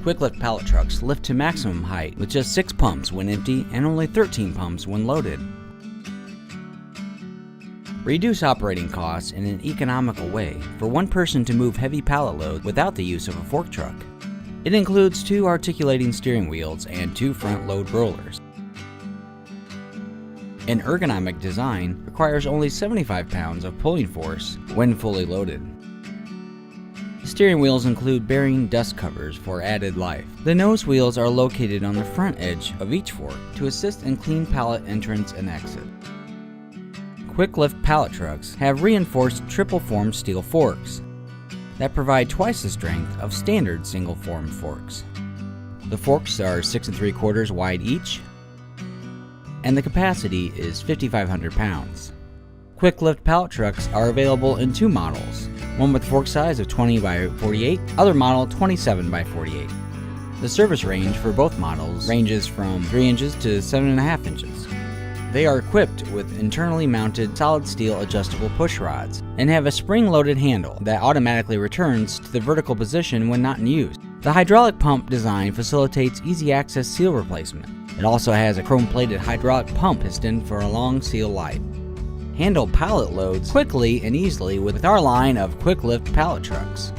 Quick lift pallet trucks lift to maximum height with just 6 pumps when empty and only 13 pumps when loaded. Reduce operating costs in an economical way for one person to move heavy pallet loads without the use of a fork truck. It includes 2 articulating steering wheels and 2 front load rollers. An ergonomic design requires only 75 pounds of pulling force when fully loaded. The steering wheels include bearing dust covers for added life. The nose wheels are located on the front edge of each fork to assist in clean pallet entrance and exit. Quick lift pallet trucks have reinforced triple form steel forks that provide twice the strength of standard single form forks. The forks are 6 3/4 wide each, and the capacity is 5,500 pounds. Quick lift pallet trucks are available in 2 models, one with fork size of 20 by 48, other model 27 by 48. The service range for both models ranges from 3 inches to 7.5 inches. They are equipped with internally mounted solid steel adjustable push rods and have a spring-loaded handle that automatically returns to the vertical position when not in use. The hydraulic pump design facilitates easy access seal replacement. It also has a chrome-plated hydraulic pump piston for a long seal life. Handle pallet loads quickly and easily with our line of quick lift pallet trucks.